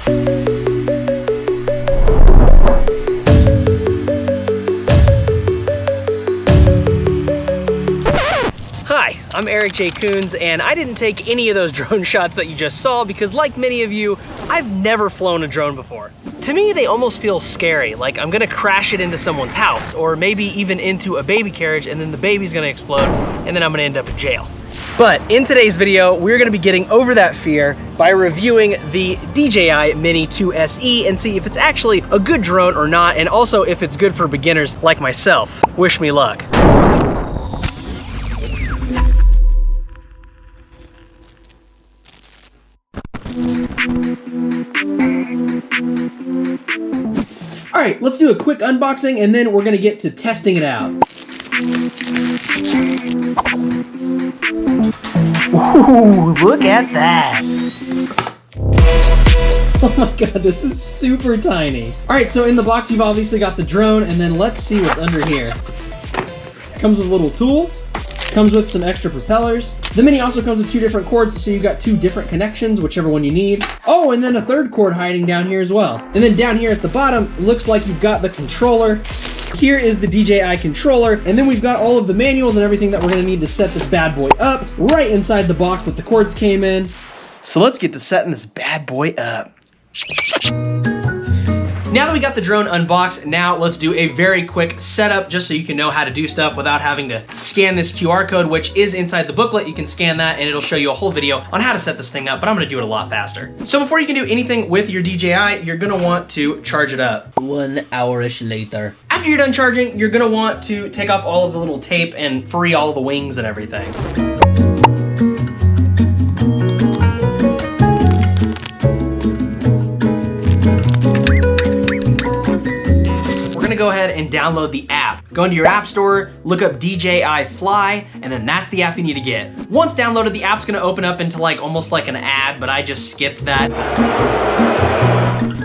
Hi, I'm Eric J. Coons, and I didn't take any of those drone shots that you just saw because, like many of you, I've never flown a drone before. To me, they almost feel scary, like I'm gonna crash it into someone's house, or maybe even into a baby carriage, and then the baby's gonna explode, and then I'm gonna end up in jail. But in today's video, we're gonna be getting over that fear by reviewing the DJI Mini 2 SE and see if it's actually a good drone or not, and also if it's good for beginners like myself. Wish me luck. All right, let's do a quick unboxing and then we're gonna get to testing it out. Ooh, look at that. Oh my god, this is super tiny. All right, so in the box you've obviously got the drone, and then let's see what's under here. Comes with a little tool. Comes with some extra propellers. The Mini also comes with 2 different cords, so you got 2 different connections, whichever one you need. Oh, and then a 3rd cord hiding down here as well. And then down here at the bottom, it looks like you've got the controller. Here is the DJI controller, and then we've got all of the manuals and everything that we're gonna need to set this bad boy up right inside the box that the cords came in. So let's get to setting this bad boy up. Now that we got the drone unboxed, now let's do a very quick setup just so you can know how to do stuff without having to scan this QR code, which is inside the booklet. You can scan that and it'll show you a whole video on how to set this thing up, but I'm gonna do it a lot faster. So before you can do anything with your DJI, you're gonna want to charge it up. 1 hour-ish later. After you're done charging, you're gonna want to take off all of the little tape and free all the wings and everything. Go ahead and download the app. Go into your app store, look up DJI Fly, and then that's the app you need to get. Once downloaded, the app's gonna open up into almost like an ad, but I just skipped that.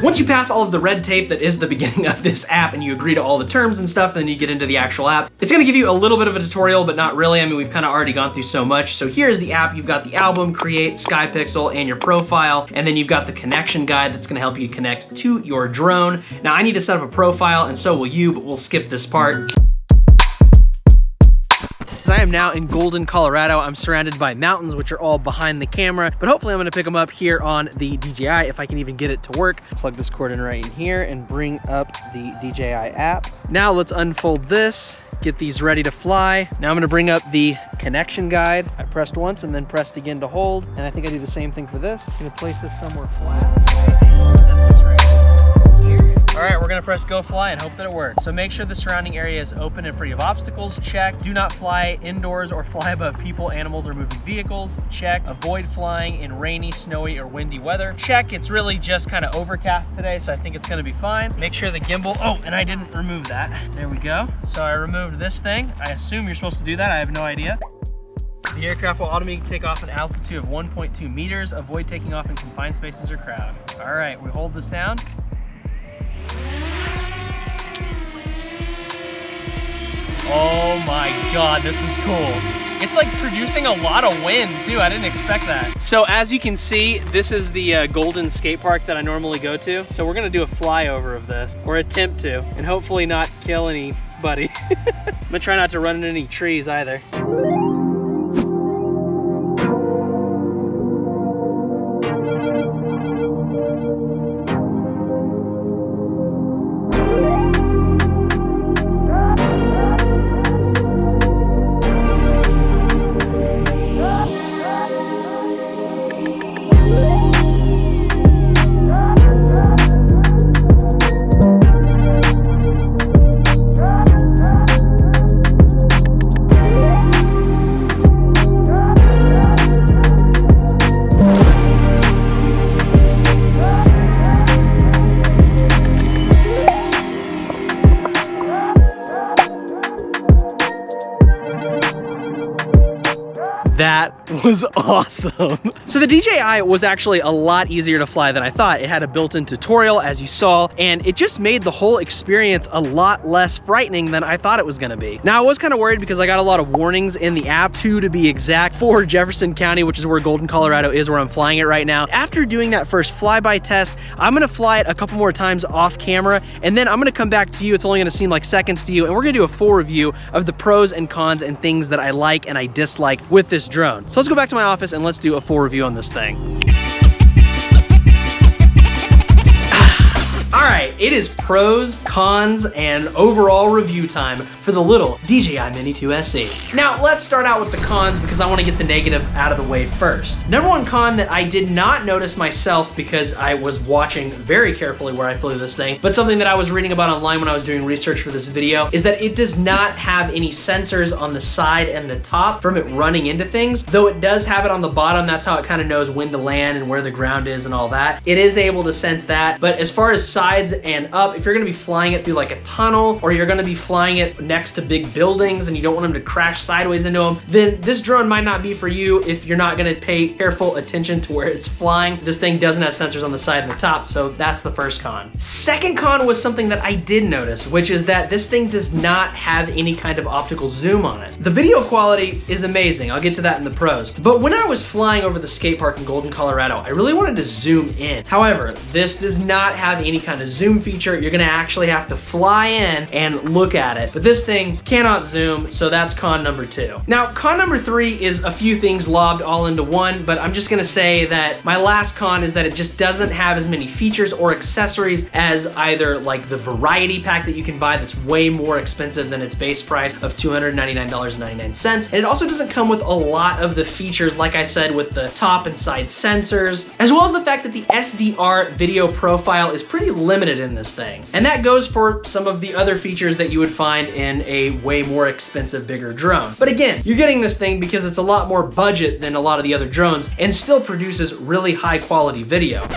Once you pass all of the red tape that is the beginning of this app and you agree to all the terms and stuff, then you get into the actual app. It's gonna give you a little bit of a tutorial, but not really. I mean, we've kind of already gone through so much. So here's the app. You've got the album, create, sky pixel, and your profile. And then you've got the connection guide that's gonna help you connect to your drone. Now I need to set up a profile and so will you, but we'll skip this part. I am now in Golden, Colorado. I'm surrounded by mountains, which are all behind the camera, but hopefully I'm gonna pick them up here on the DJI if I can even get it to work. Plug this cord in right in here and bring up the DJI app. Now let's unfold this, get these ready to fly. Now I'm gonna bring up the connection guide. I pressed once and then pressed again to hold, and I think I do the same thing for this. I'm gonna place this somewhere flat. Set this right here. All right, we're gonna press go fly and hope that it works. So make sure the surrounding area is open and free of obstacles. Check. Do not fly indoors or fly above people, animals, or moving vehicles. Check. Avoid flying in rainy, snowy, or windy weather. Check. It's really just kind of overcast today, so I think it's gonna be fine. Make sure the gimbal, oh, and I didn't remove that. There we go. So I removed this thing. I assume you're supposed to do that. I have no idea. The aircraft will automatically take off at an altitude of 1.2 meters. Avoid taking off in confined spaces or crowd. All right, we hold this down. Oh my god, this is cool. It's like producing a lot of wind too. I didn't expect that. So as you can see, this is the Golden skate park that I normally go to. So we're gonna do a flyover of this, or attempt to, and hopefully not kill anybody. I'm gonna try not to run into any trees either. was awesome. So the DJI was actually a lot easier to fly than I thought. It had a built-in tutorial, as you saw, and it just made the whole experience a lot less frightening than I thought it was gonna be. Now, I was kind of worried because I got a lot of warnings in the app, 2 to be exact, for Jefferson County, which is where Golden, Colorado is, where I'm flying it right now. After doing that first flyby test, I'm gonna fly it a couple more times off camera, and then I'm gonna come back to you. It's only gonna seem like seconds to you, and we're gonna do a full review of the pros and cons and things that I like and I dislike with this drone. So let's go back to my office and let's do a full review on this thing. All right, it is pros, cons, and overall review time for the little DJI Mini 2 SE. Now, let's start out with the cons because I want to get the negative out of the way first. Number one con that I did not notice myself because I was watching very carefully where I flew this thing, but something that I was reading about online when I was doing research for this video, is that it does not have any sensors on the side and the top from it running into things, though it does have it on the bottom. That's how it kind of knows when to land and where the ground is and all that. It is able to sense that, but as far as sides and up, if you're gonna be flying it through like a tunnel, or you're gonna be flying it next to big buildings and you don't want them to crash sideways into them, then this drone might not be for you if you're not gonna pay careful attention to where it's flying. This thing doesn't have sensors on the side and the top, so that's the first con. Second con was something that I did notice, which is that this thing does not have any kind of optical zoom on it. The video quality is amazing. I'll get to that in the pros. But when I was flying over the skate park in Golden, Colorado, I really wanted to zoom in. However, this does not have any kind of zoom feature. You're gonna actually have to fly in and look at it. But this thing cannot zoom, so that's con number 2. Now, con number 3 is a few things lobbed all into one, but I'm just gonna say that my last con is that it just doesn't have as many features or accessories as either like the variety pack that you can buy that's way more expensive than its base price of $299.99. And it also doesn't come with a lot of the features, like I said, with the top and side sensors, as well as the fact that the SDR video profile is pretty limited in this thing. And that goes for some of the other features that you would find in a way more expensive, bigger drone. But again, you're getting this thing because it's a lot more budget than a lot of the other drones and still produces really high quality video.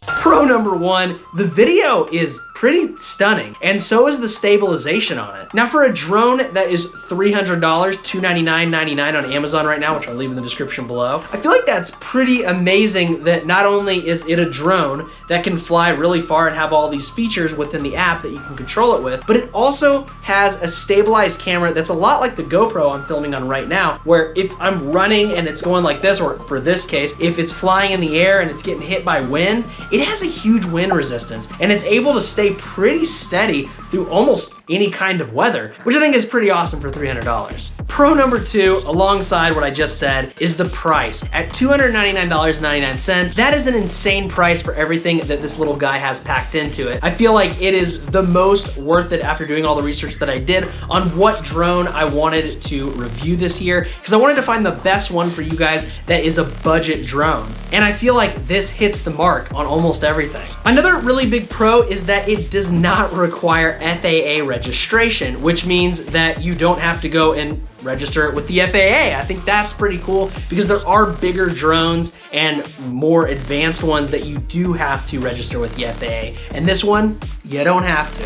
Pro number 1, the video is pretty stunning, and so is the stabilization on it. Now, for a drone that is $300, $299.99 on Amazon right now, which I'll leave in the description below, I feel like that's pretty amazing that not only is it a drone that can fly really far and have all these features within the app that you can control it with, but it also has a stabilized camera that's a lot like the GoPro I'm filming on right now, where if I'm running and it's going like this, or for this case, if it's flying in the air and it's getting hit by wind, it has a huge wind resistance, and it's able to stay pretty steady through almost any kind of weather, which I think is pretty awesome for $300. Pro number 2, alongside what I just said, is the price. At $299.99, that is an insane price for everything that this little guy has packed into it. I feel like it is the most worth it after doing all the research that I did on what drone I wanted to review this year, because I wanted to find the best one for you guys that is a budget drone. And I feel like this hits the mark on almost everything. Another really big pro is that it does not require FAA registration, which means that you don't have to go and register it with the FAA. I think that's pretty cool because there are bigger drones and more advanced ones that you do have to register with the FAA. And this one, you don't have to.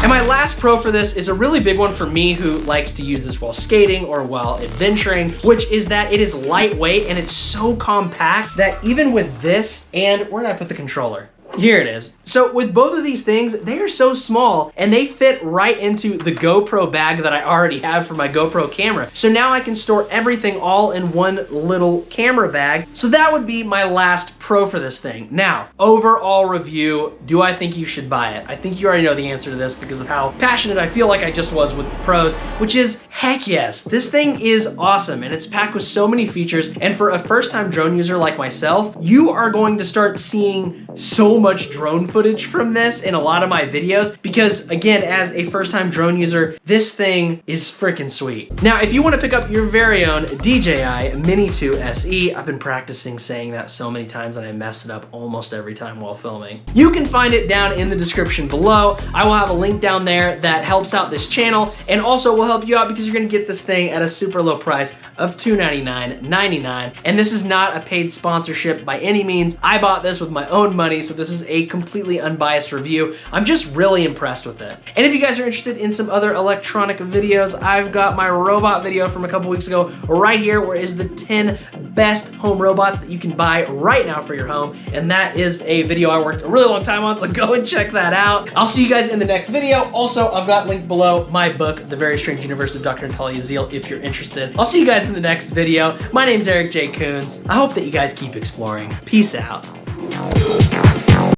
And my last pro for this is a really big one for me who likes to use this while skating or while adventuring, which is that it is lightweight and it's so compact that even with this, and where did I put the controller? Here it is. So with both of these things, they are so small and they fit right into the GoPro bag that I already have for my GoPro camera. So now I can store everything all in one little camera bag. So that would be my last pro for this thing. Now, overall review, do I think you should buy it? I think you already know the answer to this because of how passionate I feel like I just was with the pros, which is heck yes. This thing is awesome and it's packed with so many features. And for a first-time drone user like myself, you are going to start seeing so much drone footage from this in a lot of my videos because, again, as a first-time drone user, this thing is freaking sweet. Now, if you want to pick up your very own DJI Mini 2 SE, I've been practicing saying that so many times and I mess it up almost every time while filming. You can find it down in the description below. I will have a link down there that helps out this channel and also will help you out because you're going to get this thing at a super low price of $299.99. And this is not a paid sponsorship by any means. I bought this with my own money, so this is is a completely unbiased review. I'm just really impressed with it. And if you guys are interested in some other electronic videos, I've got my robot video from a couple weeks ago right here, where is the 10 best home robots that you can buy right now for your home. And that is a video I worked a really long time on, so go and check that out. I'll see you guys in the next video. Also, I've got linked below my book, The Very Strange Universe of Dr. Natalia Zeal, if you're interested. I'll see you guys in the next video. My name's Eric J. Coons. I hope that you guys keep exploring. Peace out.